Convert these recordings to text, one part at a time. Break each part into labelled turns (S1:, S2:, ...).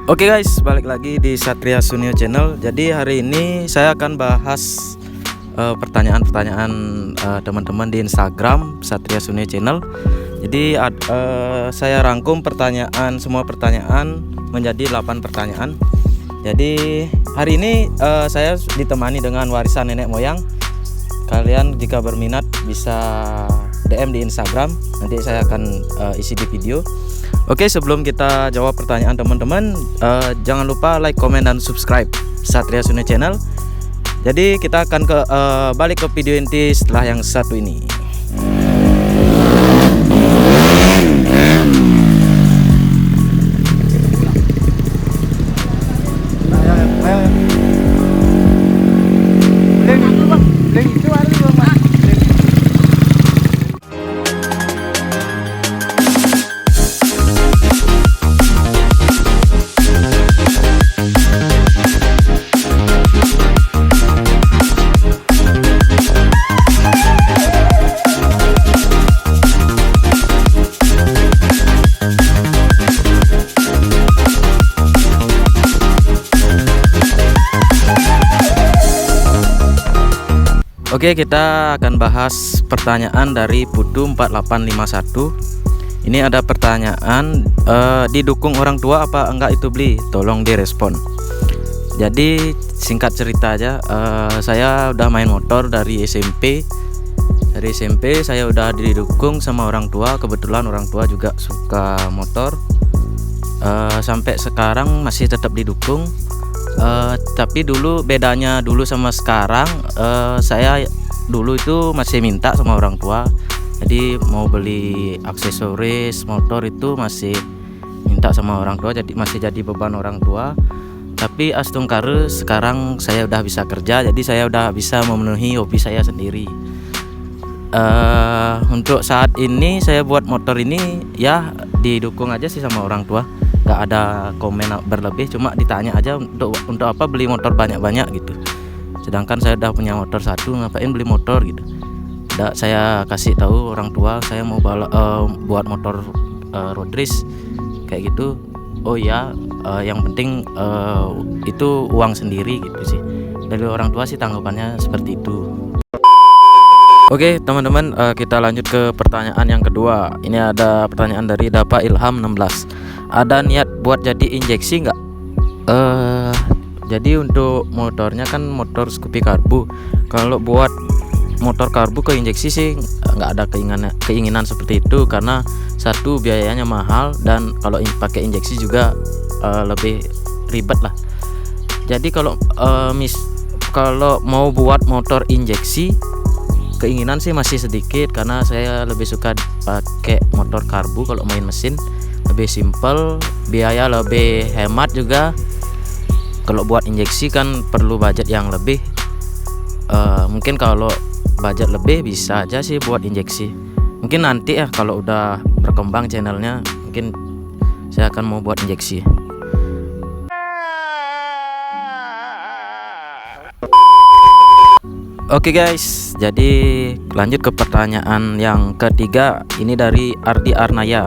S1: Oke guys, balik lagi di Satria Sunio Channel. Jadi hari ini saya akan bahas pertanyaan-pertanyaan teman-teman di Instagram Satria Sunio Channel. Jadi saya rangkum semua pertanyaan menjadi 8 pertanyaan. Jadi hari ini saya ditemani dengan warisan nenek moyang. Kalian jika berminat bisa DM di Instagram, nanti saya akan isi di video. Oke, sebelum kita jawab pertanyaan teman-teman, jangan lupa like, comment, dan subscribe Satria Sunio Channel. Jadi kita akan balik ke video inti setelah yang satu ini. Oke, kita akan bahas pertanyaan dari Putu 4851. Ini ada pertanyaan, didukung orang tua apa enggak itu beli? Tolong direspon. Jadi singkat cerita aja, saya udah main motor dari SMP. Dari SMP saya udah didukung sama orang tua. Kebetulan orang tua juga suka motor. Sampai sekarang masih tetap didukung. Tapi dulu bedanya dulu sama sekarang, saya dulu itu masih minta sama orang tua. Jadi mau beli aksesoris motor itu masih minta sama orang tua, jadi masih jadi beban orang tua. Tapi astungkare sekarang saya udah bisa kerja, jadi saya udah bisa memenuhi hobi saya sendiri. Untuk saat ini saya buat motor ini ya didukung aja sih sama orang tua. Gak ada komen berlebih, cuma ditanya aja untuk apa beli motor banyak-banyak gitu. Sedangkan saya udah punya motor satu, ngapain beli motor gitu. Udah saya kasih tahu orang tua saya mau buat motor road race kayak gitu. Oh ya, yang penting itu uang sendiri gitu sih. Dari orang tua sih tanggapannya seperti itu. Oke teman-teman, kita lanjut ke pertanyaan yang kedua. Ini ada pertanyaan dari Dapa Ilham 16. Ada niat buat jadi injeksi nggak? Jadi untuk motornya kan motor Scoopy karbu. Kalau buat motor karbu ke injeksi sih nggak ada keinginan seperti itu, karena satu biayanya mahal, dan kalau pakai injeksi juga lebih ribet lah. Jadi kalau mau buat motor injeksi, keinginan sih masih sedikit, karena saya lebih suka pakai motor karbu. Kalau main mesin lebih simple, biaya lebih hemat juga. Kalau buat injeksi kan perlu budget yang lebih. Mungkin kalau budget lebih bisa aja sih buat injeksi. Mungkin nanti ya kalau udah berkembang channelnya, mungkin saya akan mau buat injeksi. Oke guys, jadi lanjut ke pertanyaan yang ketiga. Ini dari Ardi Arnaya.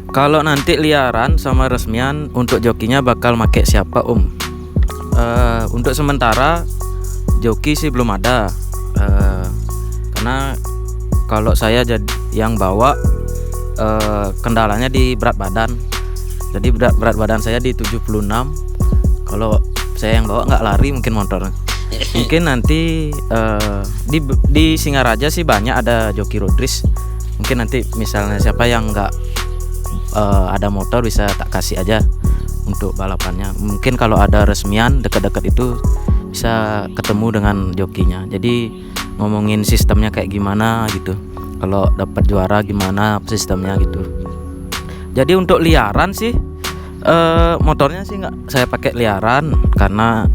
S1: Kalau nanti liaran sama resmian, untuk jokinya bakal make siapa Untuk sementara joki sih belum ada, karena kalau saya yang bawa, kendalanya di berat badan. Jadi berat badan saya di 76. Kalau saya yang bawa nggak lari mungkin motor. Mungkin nanti di Singaraja sih banyak ada joki road race. Mungkin nanti misalnya siapa yang nggak ada motor bisa tak kasih aja untuk balapannya. Mungkin kalau ada resmian dekat-dekat itu bisa ketemu dengan jokinya. Jadi ngomongin sistemnya kayak gimana gitu. Kalau dapat juara gimana sistemnya gitu. Jadi untuk liaran sih motornya sih nggak saya pakai liaran, karena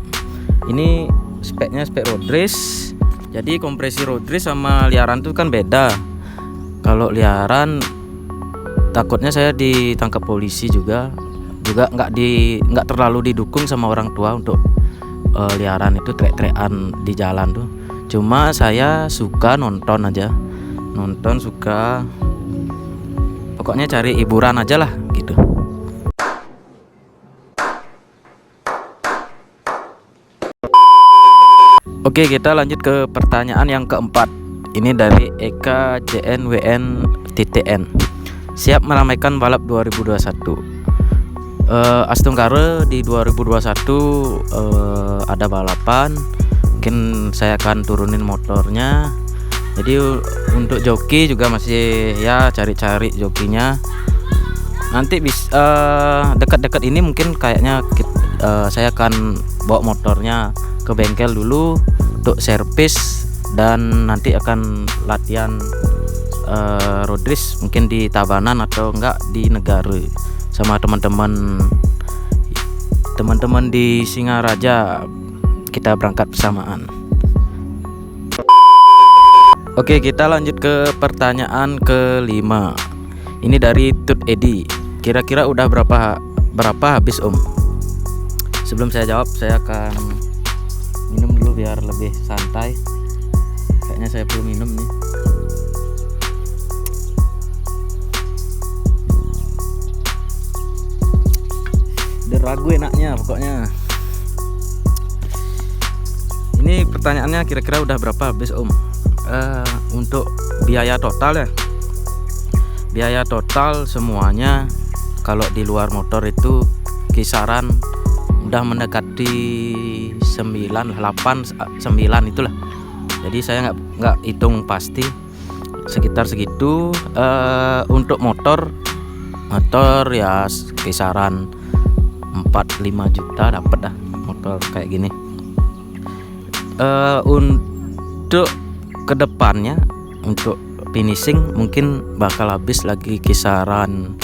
S1: ini speknya spek road race. Jadi kompresi road race sama liaran itu kan beda. Kalau liaran takutnya saya ditangkap polisi juga nggak terlalu didukung sama orang tua untuk liaran itu, trek-trekan di jalan tuh. Cuma saya suka nonton aja, suka, pokoknya cari hiburan aja lah gitu. Oke, kita lanjut ke pertanyaan yang keempat. Ini dari Eka JNWN TTN. Siap meramaikan balap 2021. Aston Kare di 2021 ada balapan. Mungkin saya akan turunin motornya. Jadi untuk joki juga masih ya cari-cari jokinya. Nanti bisa dekat-dekat ini mungkin kayaknya saya akan bawa motornya ke bengkel dulu untuk servis, dan nanti akan latihan road race mungkin di Tabanan atau enggak di Negara sama teman-teman di Singaraja. Kita berangkat bersamaan. Oke, kita lanjut ke pertanyaan kelima. Ini dari Tut Edi. Kira-kira udah berapa habis Om? Sebelum saya jawab, saya akan minum dulu biar lebih santai. Kayaknya saya belum minum nih. Deragu enaknya pokoknya. Ini pertanyaannya kira-kira udah berapa habis Om? Untuk biaya total ya. Biaya total semuanya kalau di luar motor itu kisaran udah mendekati 9, 8, 9 itulah. Jadi saya nggak hitung pasti, sekitar segitu. Untuk motor ya kisaran 4-5 juta dapat dah motor kayak gini. Untuk kedepannya untuk finishing mungkin bakal habis lagi kisaran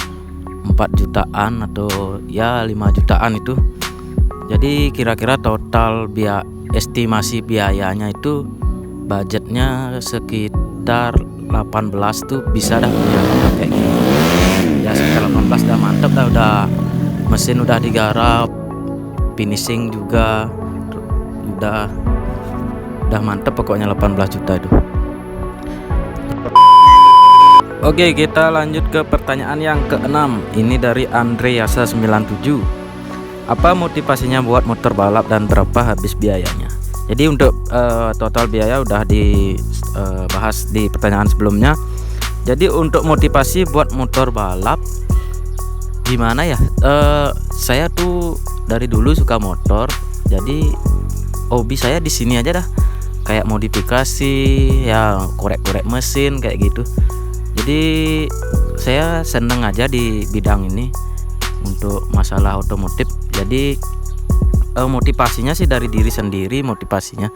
S1: 4 jutaan atau ya 5 jutaan itu. Jadi kira-kira total estimasi biayanya itu budgetnya sekitar 18 tuh bisa dah punya kayak gini. Ya sekitar 18 dah mantep dah, udah mesin udah digarap, finishing juga udah mantep pokoknya 18 juta itu. Oke, kita lanjut ke pertanyaan yang keenam. Ini dari Andre Yasa 97. Apa motivasinya buat motor balap dan berapa habis biayanya? Jadi untuk total biaya udah dibahas di pertanyaan sebelumnya. Jadi untuk motivasi buat motor balap gimana ya? Saya tuh dari dulu suka motor. Jadi hobi saya di sini aja dah. Kayak modifikasi, ya korek-korek mesin kayak gitu. Jadi saya seneng aja di bidang ini untuk masalah otomotif. Jadi motivasinya sih dari diri sendiri motivasinya.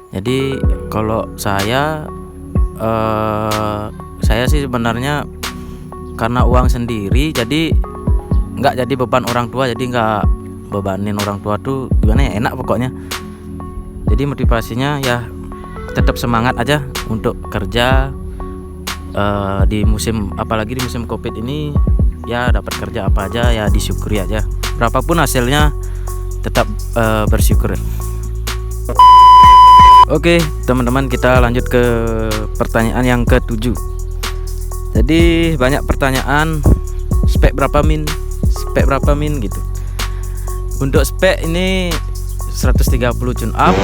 S1: Jadi kalau saya sih sebenarnya karena uang sendiri, jadi nggak jadi beban orang tua, jadi nggak bebanin orang tua tuh gimana ya, enak pokoknya. Jadi motivasinya ya tetap semangat aja untuk kerja di musim, apalagi di musim Covid ini ya dapat kerja apa aja ya disyukuri aja. Berapapun hasilnya tetap bersyukur. Oke teman-teman, kita lanjut ke pertanyaan yang ke-7. Jadi banyak pertanyaan spek berapa min gitu. Untuk spek ini 130 tune up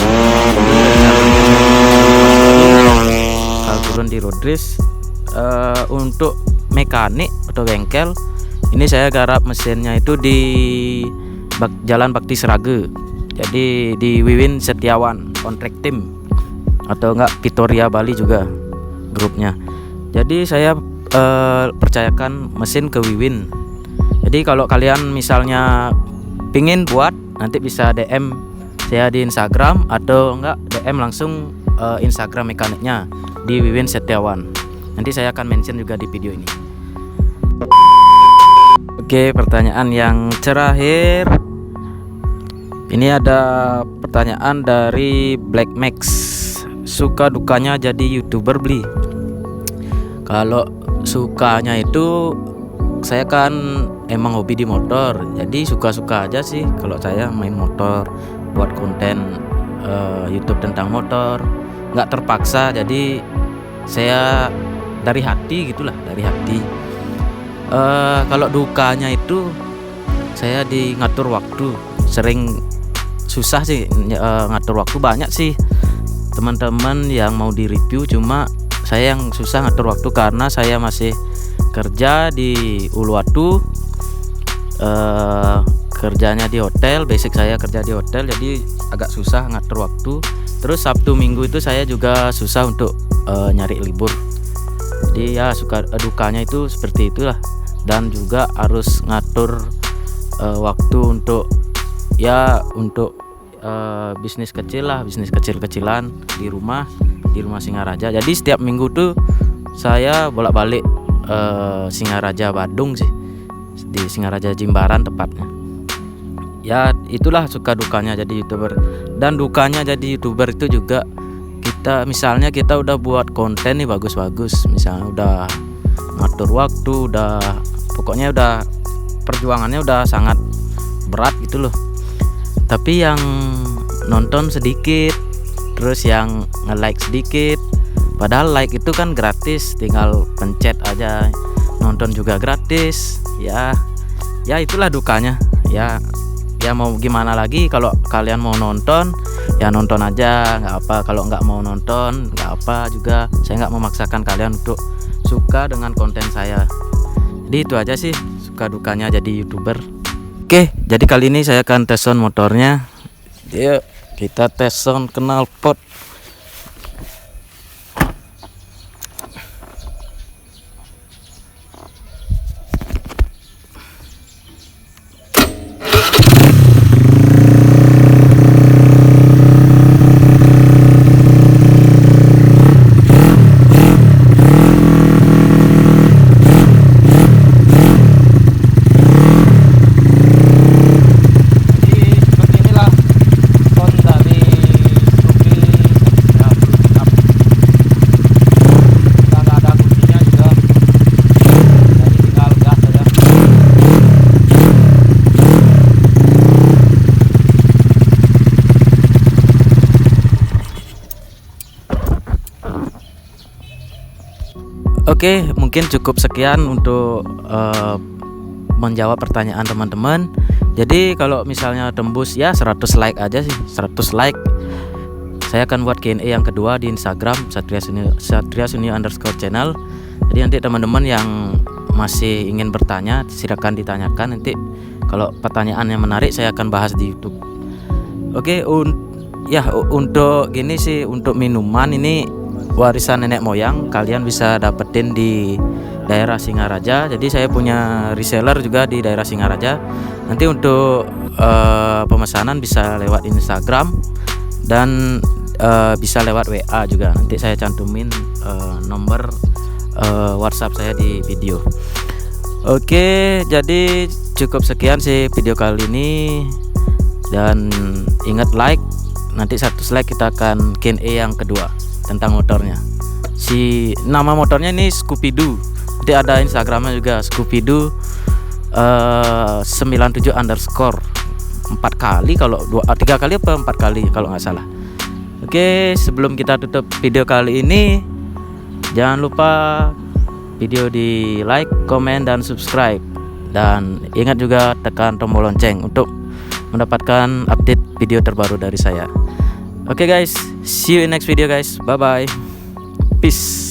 S1: kalau turun di road race. Untuk mekanik atau bengkel ini saya garap mesinnya itu di Jalan Bakti Serage. Jadi di Wiwin Setiawan Contract Team atau enggak Victoria Bali juga grupnya. Jadi saya percayakan mesin ke Wiwin. Jadi kalau kalian misalnya pingin buat, nanti bisa DM saya di Instagram atau enggak DM langsung Instagram mekaniknya di Wiwin Setiawan. Nanti saya akan mention juga di video ini. Oke, pertanyaan yang terakhir. Ini ada pertanyaan dari Black Max. Suka dukanya jadi YouTuber beli? Kalau sukanya itu saya kan emang hobi di motor, jadi suka-suka aja sih kalau saya main motor, buat konten YouTube tentang motor, nggak terpaksa. Jadi saya dari hati gitulah, dari hati. Kalau dukanya itu saya di ngatur waktu, sering susah sih ngatur waktu. Banyak sih teman-teman yang mau di review, cuma saya yang susah ngatur waktu karena saya masih kerja di Uluwatu, kerjanya di hotel, basic saya kerja di hotel, jadi agak susah ngatur waktu. Terus Sabtu Minggu itu saya juga susah untuk nyari libur, jadi ya suka dukanya itu seperti itulah. Dan juga harus ngatur waktu untuk bisnis kecil lah, bisnis kecil-kecilan di rumah Singaraja. Jadi setiap minggu tuh saya bolak-balik Singaraja Badung sih, di Singaraja Jimbaran tepatnya. Ya itulah suka dukanya jadi YouTuber. Dan dukanya jadi YouTuber itu juga misalnya kita udah buat konten nih bagus-bagus, misalnya udah ngatur waktu, pokoknya udah perjuangannya udah sangat berat gitu loh, tapi yang nonton sedikit, terus yang nge-like sedikit. Padahal like itu kan gratis, tinggal pencet aja, nonton juga gratis. Ya itulah dukanya. Ya mau gimana lagi, kalau kalian mau nonton ya nonton aja, nggak apa. Kalau nggak mau nonton nggak apa juga, saya nggak memaksakan kalian untuk suka dengan konten saya. Jadi itu aja sih suka dukanya jadi YouTuber. Oke, jadi kali ini saya akan tes sound motornya. Yuk kita tes sound knalpot. Oke, mungkin cukup sekian untuk menjawab pertanyaan teman-teman. Jadi kalau misalnya tembus ya 100 like aja sih, 100 like saya akan buat Q&A yang kedua di Instagram @satria_sunio_channel. Jadi nanti teman-teman yang masih ingin bertanya silakan ditanyakan, nanti kalau pertanyaannya menarik saya akan bahas di YouTube. Oke, untuk gini sih, untuk minuman ini warisan nenek moyang, kalian bisa dapetin di daerah Singaraja. Jadi saya punya reseller juga di daerah Singaraja. Nanti untuk pemesanan bisa lewat Instagram dan bisa lewat WA juga. Nanti saya cantumin nomor WhatsApp saya di video. Oke, jadi cukup sekian sih video kali ini. Dan ingat like, nanti 100 like kita akan Q&A yang kedua tentang motornya. Si nama motornya ini Scoopy-Doo. Nanti ada Instagramnya juga, Scoopy-Doo 97_ 4 kali, kalau 3 kali apa 4 kali kalau nggak salah. Oke, sebelum kita tutup video kali ini, jangan lupa video di like, komen, dan subscribe. Dan ingat juga tekan tombol lonceng untuk mendapatkan update video terbaru dari saya. Oke guys, see you in next video guys. Bye bye. Peace.